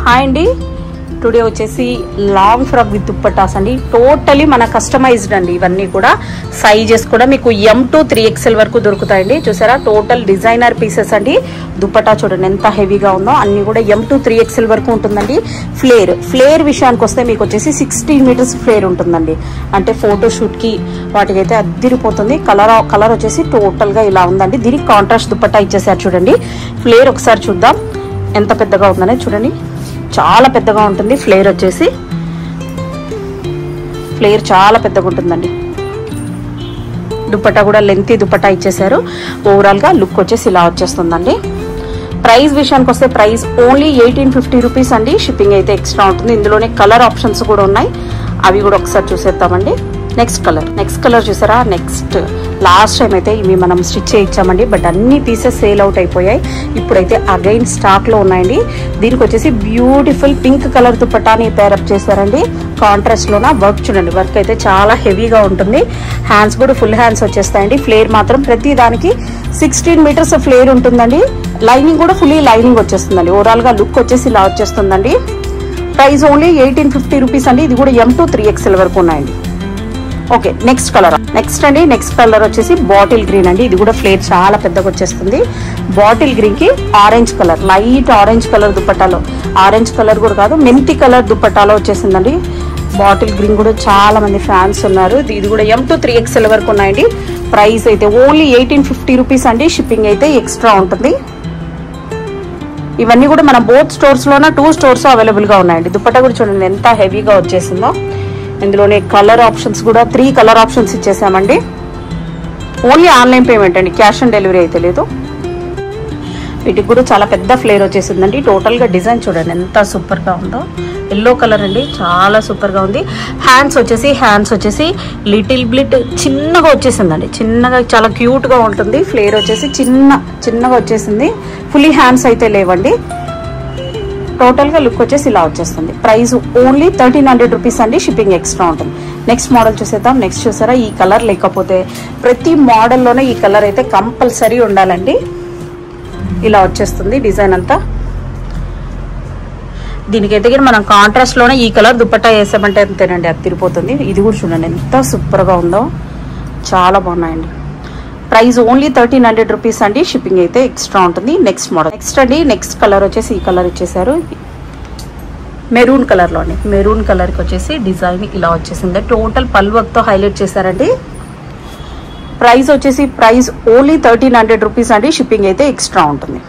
Hi అండి, today వచ్చేసి long frock with dupattas అండి. టోటలీ మన కస్టమైజ్డ్ అండి. ఇవన్నీ కూడా సైజెస్ కూడా మీకు M to 3XL వరకు దొరుకుతాయండి. చూసారా, టోటల్ డిజైనర్ పీసెస్ అండి. దుప్పటా చూడండి ఎంత హెవీగా ఉందో. అన్ని కూడా M to 3XL వరకు ఉంటుందండి. ఫ్లేర్ విషయానికి వస్తే మీకు వచ్చేసి 16 మీటర్స్ ఫ్లేర్ ఉంటుందండి. అంటే ఫోటోషూట్ కి వాటికైతే అద్దిరిపోతుంది. కలర్ వచ్చేసి టోటల్ గా ఇలా ఉందండి. దీనికి కాంట్రాస్ట్ దుప్పటా ఇచ్చేసారు చూడండి. ఫ్లేర్ ఒకసారి చూద్దాం ఎంత పెద్దగా ఉందనే చూడండి. చాలా పెద్దగా ఉంటుంది. ఫ్లేర్ వచ్చేసి చాలా పెద్దగా ఉంటుందండి. దుప్పటా కూడా లెంతీ దుప్పటా ఇచ్చేసారు. ఓవరాల్ గా లుక్ వచ్చేసి ఇలా వచ్చేస్తుందండి. ప్రైస్ విషయానికి వస్తే ప్రైస్ ఓన్లీ 1850 రూపీస్ అండి. షిప్పింగ్ అయితే ఎక్స్ట్రా ఉంటుంది. ఇందులోనే కలర్ ఆప్షన్స్ కూడా ఉన్నాయి. అవి కూడా ఒకసారి చూసేద్దామండి. నెక్స్ట్ కలర్ చూసారా. లాస్ట్ టైం అయితే ఇవి మనం స్టిచ్ చేయించామండి. బట్ అన్ని పీసెస్ సేల్ అవుట్ అయిపోయాయి. ఇప్పుడైతే అగైన్ స్టాక్ లో ఉన్నాయండి. దీనికి వచ్చేసి బ్యూటిఫుల్ పింక్ కలర్ దుప్పటాని పేరప్ చేశారండి. కాంట్రాస్ట్ లోన వర్క్ చూడండి. వర్క్ అయితే చాలా హెవీగా ఉంటుంది. హ్యాండ్స్ కూడా ఫుల్ హ్యాండ్స్ వచ్చేస్తాయండి. ఫ్లేర్ మాత్రం ప్రతి దానికి 16 మీటర్స్ ఫ్లేర్ ఉంటుందండి. లైనింగ్ కూడా ఫుల్లీ లైనింగ్ వచ్చేస్తుందండి. ఓవరాల్ గా లుక్ వచ్చేసి ఇలా వచ్చేస్తుందండి. ప్రైస్ ఓన్లీ 1850 రూపీస్ అండి. ఇది కూడా M to 3XL వరకు ఉన్నాయండి. ఓకే, నెక్స్ట్ కలర్ వచ్చేసి బాటిల్ గ్రీన్ అండి. ఇది కూడా ఫ్లేర్ చాలా పెద్దగా వచ్చేస్తుంది. బాటిల్ గ్రీన్ కి orange colour, light orange colour దుప్పటాలో, ఆరెంజ్ కలర్ కూడా కాదు మెంతి కలర్ దుప్పటాలో వచ్చేసిందండి. బాటిల్ గ్రీన్ కూడా చాలా మంది ఫ్యాన్స్ ఉన్నారు. ఇది కూడా M to 3XL వరకు ఉన్నాయండి. ప్రైస్ అయితే ఓన్లీ 1850 రూపీస్ అండి. షిప్పింగ్ అయితే ఎక్స్ట్రా ఉంటుంది. ఇవన్నీ కూడా మన బోత్ స్టోర్స్ లోన 2 స్టోర్స్ అవైలబుల్ గా ఉన్నాయండి. దుప్పటా కూడా చూడండి ఎంత హెవీగా వచ్చేసిందో. ఇందులోనే కలర్ ఆప్షన్స్ కూడా 3 కలర్ ఆప్షన్స్ ఇచ్చేసామండి. ఓన్లీ ఆన్లైన్ పేమెంట్ అండి, క్యాష్ ఆన్ డెలివరీ అయితే లేదు. వీటికి కూడా చాలా పెద్ద ఫ్లేర్ వచ్చేసిందండి. టోటల్ గా డిజైన్ చూడండి ఎంత సూపర్ గా ఉందో. ఎల్లో కలర్ అండి, చాలా సూపర్ గా ఉంది. హ్యాండ్స్ వచ్చేసి లిటిల్ బ్లిట్ చిన్నగా వచ్చేసిందండి. చిన్నగా చాలా క్యూట్ గా ఉంటుంది. ఫ్లేర్ వచ్చేసి చిన్నగా వచ్చేసింది. ఫుల్లీ హ్యాండ్స్ అయితే లేవండి. టోటల్ గా లుక్ వచ్చేసి ఇలా వచ్చేస్తుంది. ప్రైస్ ఓన్లీ 1300 రూపీస్ అండి. షిప్పింగ్ ఎక్స్ట్రా ఉంటుంది. నెక్స్ట్ మోడల్ చూసేద్దాం. నెక్స్ట్ చూసారా, ఈ కలర్ లేకపోతే ప్రతి మోడల్లోనే ఈ కలర్ అయితే కంపల్సరీ ఉండాలండి. ఇలా వచ్చేస్తుంది డిజైన్ అంతా. దీనికైతే మనం కాంట్రాస్ట్ లోనే ఈ కలర్ దుప్పట్టా వేసామంటే అంతేనండి, అది తిరిగిపోతుంది. ఇది కూడా చూడండి ఎంత సూపర్ గా ఉందో. చాలా బాగున్నాయండి. ప్రైస్ ఓన్లీ 1300 రూపీస్ అండి. షిప్పింగ్ అయితే ఎక్స్ట్రా ఉంటుంది. నెక్స్ట్ మోడల్ నెక్స్ట్ కలర్ వచ్చేసి ఈ కలర్ ఇచ్చేసారు. మెరూన్ కలర్ లోని మెరూన్ కలర్ కి వచ్చేసి డిజైన్ ఇలా వచ్చేసింది. టోటల్ పల్ వర్క్ తో హైలైట్ చేశారండి. ప్రైస్ ఓన్లీ 1300 రూపీస్ అండి. షిప్పింగ్ అయితే ఎక్స్ట్రా ఉంటుంది.